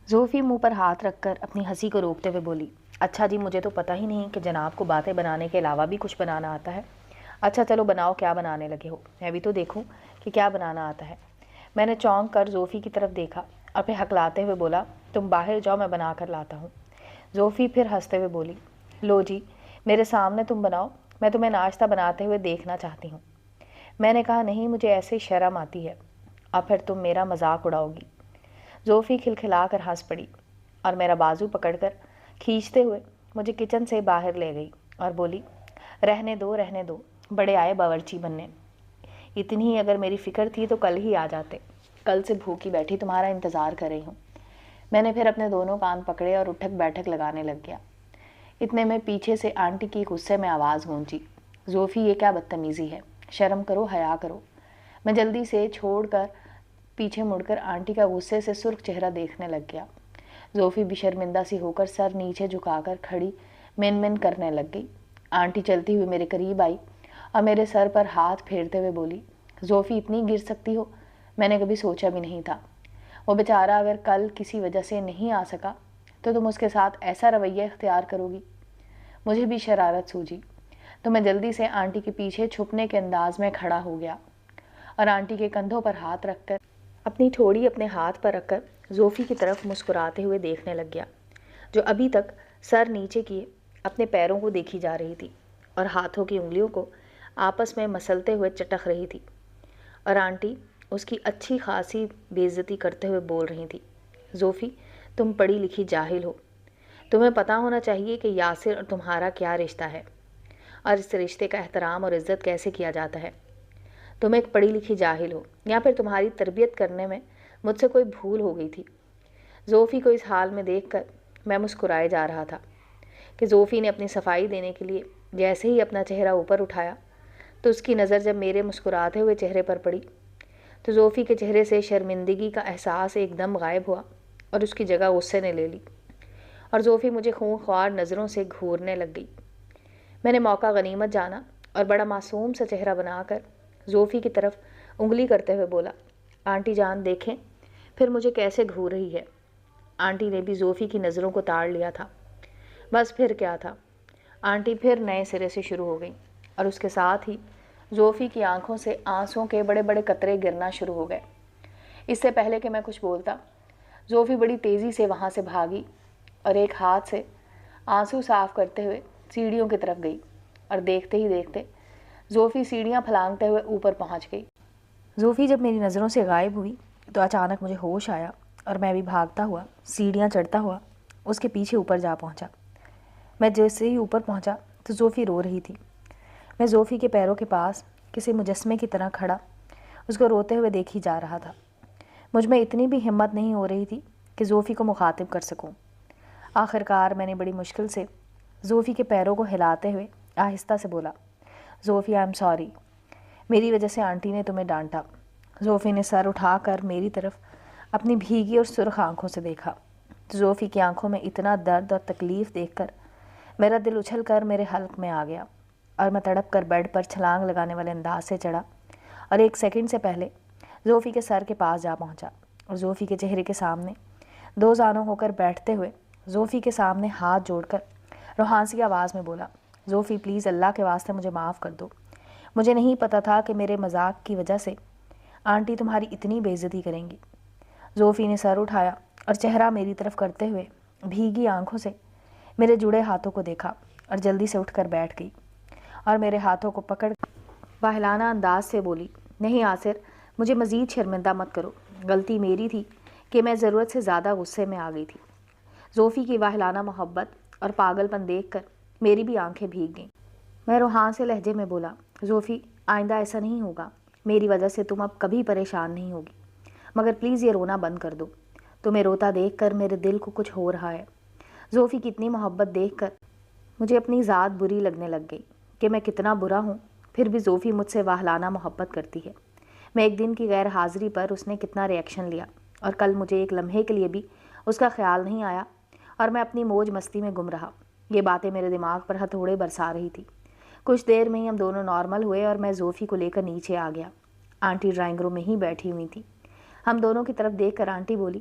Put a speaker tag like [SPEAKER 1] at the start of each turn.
[SPEAKER 1] زوفی منہ پر ہاتھ رکھ کر اپنی ہنسی کو روکتے ہوئے بولی، اچھا جی، مجھے تو پتہ ہی نہیں کہ جناب کو باتیں بنانے کے علاوہ بھی کچھ بنانا آتا ہے۔ اچھا چلو بناؤ، کیا بنانے لگے ہو، میں بھی تو دیکھوں کہ کیا بنانا آتا ہے۔ میں نے چونک کر زوفی کی طرف دیکھا اور پھر ہکلاتے ہوئے بولا، تم باہر جاؤ، میں بنا کر لاتا ہوں۔ زوفی پھر ہنستے ہوئے بولی، لو جی، میرے سامنے تم بناؤ، میں تمہیں ناشتہ بناتے ہوئے دیکھنا چاہتی ہوں۔ میں نے کہا، نہیں، مجھے ایسے شرم آتی ہے، اور پھر تم میرا مذاق اڑاؤ گی۔ زوفی کھلکھلا کر ہنس پڑی اور میرا بازو پکڑ کر کھینچتے ہوئے مجھے کچن سے باہر لے گئی اور بولی، رہنے دو رہنے دو، بڑے آئے باورچی بننے۔ اتنی ہی اگر میری فکر تھی تو کل ہی آ جاتے، کل سے بھوکی بیٹھی تمہارا انتظار کر رہی ہوں۔ میں نے پھر اپنے دونوں کان پکڑے اور اٹھک بیٹھک لگانے لگ گیا۔ اتنے میں پیچھے سے آنٹی کی غصے میں آواز گونجی، زوفی یہ کیا بدتمیزی ہے، شرم کرو، حیا کرو۔ میں جلدی سے چھوڑ کر پیچھے مڑ کر آنٹی کا غصے سے سرخ چہرہ دیکھنے لگ گیا۔ زوفی بھی شرمندہ سی ہو کر سر نیچے جھکا کر کھڑی من من کرنے لگ گئی۔ آنٹی چلتی ہوئی میرے قریب آئی اور میرے سر پر ہاتھ پھیرتے ہوئے بولی، زوفی اتنی گر سکتی ہو، میں نے کبھی سوچا بھی نہیں تھا۔ وہ بیچارہ اگر کل کسی وجہ سے نہیں آ سکا تو تم اس کے ساتھ ایسا رویہ اختیار کرو گی۔ مجھے بھی شرارت سوجی تو میں جلدی سے آنٹی کے پیچھے چھپنے کے انداز میں کھڑا ہو گیا اور آنٹی کے کندھوں پر ہاتھ رکھ کر اپنی ٹھوڑی اپنے ہاتھ پر رکھ کر زوفی کی طرف مسکراتے ہوئے دیکھنے لگ گیا، جو ابھی تک سر نیچے کیے اپنے پیروں کو دیکھی جا رہی تھی اور ہاتھوں کی انگلیوں کو آپس میں مسلتے ہوئے چٹک رہی تھی، اور آنٹی اس کی اچھی خاصی بے عزتی کرتے ہوئے بول رہی تھی، زوفی، تم پڑھی لکھی جاہل ہو، تمہیں پتہ ہونا چاہیے کہ یاسر اور تمہارا کیا رشتہ ہے اور اس رشتے کا احترام اور عزت کیسے کیا جاتا ہے۔ تم ایک پڑھی لکھی جاہل ہو، یا پھر تمہاری تربیت کرنے میں مجھ سے کوئی بھول ہو گئی تھی۔ زوفی کو اس حال میں دیکھ کر میں مسکرائے جا رہا تھا کہ زوفی نے اپنی صفائی دینے کے لیے جیسے ہی اپنا چہرہ اوپر اٹھایا تو اس کی نظر جب میرے مسکراتے ہوئے چہرے پر پڑی تو زوفی کے چہرے سے شرمندگی کا احساس ایک دم غائب ہوا اور اس کی جگہ غصے نے لے لی، اور زوفی مجھے خونخوار نظروں سے گھورنے لگ گئی۔ میں نے موقع غنیمت جانا اور بڑا معصوم سا چہرہ بنا کر زوفی کی طرف انگلی کرتے ہوئے بولا، آنٹی جان دیکھیں پھر مجھے کیسے گھور رہی ہے۔ آنٹی نے بھی زوفی کی نظروں کو تاڑ لیا تھا۔ بس پھر کیا تھا، آنٹی پھر نئے سرے سے شروع ہو گئی اور اس کے ساتھ ہی زوفی کی آنکھوں سے آنسوں کے بڑے بڑے قطرے گرنا شروع ہو گئے۔ اس سے پہلے کہ میں کچھ بولتا، زوفی بڑی تیزی سے وہاں سے بھاگی اور ایک ہاتھ سے آنسو صاف کرتے ہوئے سیڑھیوں کی طرف گئی، اور دیکھتے ہی دیکھتے زوفی سیڑھیاں پھلانگتے ہوئے اوپر پہنچ گئی۔ زوفی جب میری نظروں سے غائب ہوئی تو اچانک مجھے ہوش آیا اور میں بھی بھاگتا ہوا سیڑھیاں چڑھتا ہوا اس کے پیچھے اوپر جا پہنچا۔ میں جیسے ہی اوپر پہنچا تو زوفی رو رہی تھی۔ میں زوفی کے پیروں کے پاس کسی مجسمے کی طرح کھڑا اس کو روتے ہوئے دیکھی جا رہا تھا۔ مجھ میں اتنی بھی ہمت نہیں ہو رہی تھی کہ زوفی کو مخاطب کر سکوں۔ آخر کار میں نے بڑی مشکل سے زوفی کے پیروں کو ہلاتے ہوئے آہستہ سے بولا، زوفی، آئی ایم سوری، میری وجہ سے آنٹی نے تمہیں ڈانٹا۔ زوفی نے سر اٹھا کر میری طرف اپنی بھیگی اور سرخ آنکھوں سے دیکھا۔ زوفی کی آنکھوں میں اتنا درد اور تکلیف دیکھ کر میرا دل اچھل کر میرے حلق میں آ گیا اور میں تڑپ کر بیڈ پر چھلانگ لگانے والے انداز سے چڑھا اور ایک سیکنڈ سے پہلے زوفی کے سر کے پاس جا پہنچا اور زوفی کے چہرے کے سامنے دو زانوں ہو کر بیٹھتے ہوئے زوفی کے سامنے ہاتھ جوڑ کر روحانسی آواز میں بولا، زوفی پلیز اللہ کے واسطے مجھے معاف کر دو، مجھے نہیں پتہ تھا کہ میرے مذاق کی وجہ سے آنٹی تمہاری اتنی بے عزتی کریں گی۔ زوفی نے سر اٹھایا اور چہرہ میری طرف کرتے ہوئے بھیگی آنکھوں سے میرے جڑے ہاتھوں کو دیکھا اور جلدی سے اٹھ کر بیٹھ گئی اور میرے ہاتھوں کو پکڑ واہلانہ انداز سے بولی، نہیں یاسر، مجھے مزید شرمندہ مت کرو، غلطی میری تھی کہ میں ضرورت سے زیادہ غصے میں آ گئی تھی۔ زوفی کی واہلانہ محبت اور پاگل پن دیکھ کر میری بھی آنکھیں بھیگ گئیں۔ میں روحان سے لہجے میں بولا، زوفی، آئندہ ایسا نہیں ہوگا، میری وجہ سے تم اب کبھی پریشان نہیں ہوگی، مگر پلیز یہ رونا بند کر دو، تمہیں روتا دیکھ کر میرے دل کو کچھ ہو رہا ہے۔ زوفی کی اتنی محبت دیکھ کر مجھے اپنی ذات بری لگنے لگ گئی کہ میں کتنا برا ہوں، پھر بھی زوفی مجھ سے واہلانہ محبت کرتی ہے۔ میں ایک دن کی غیر حاضری پر اس نے کتنا ری ایکشن لیا، اور کل مجھے ایک لمحے کے لیے بھی اس کا خیال نہیں آیا اور میں اپنی موج مستی میں گم رہا۔ یہ باتیں میرے دماغ پر ہتھوڑے برسا رہی تھی۔ کچھ دیر میں ہی ہم دونوں نارمل ہوئے اور میں زوفی کو لے کر نیچے آ گیا۔ آنٹی ڈرائنگ روم میں ہی بیٹھی ہوئی تھی۔ ہم دونوں کی طرف دیکھ کر آنٹی بولی،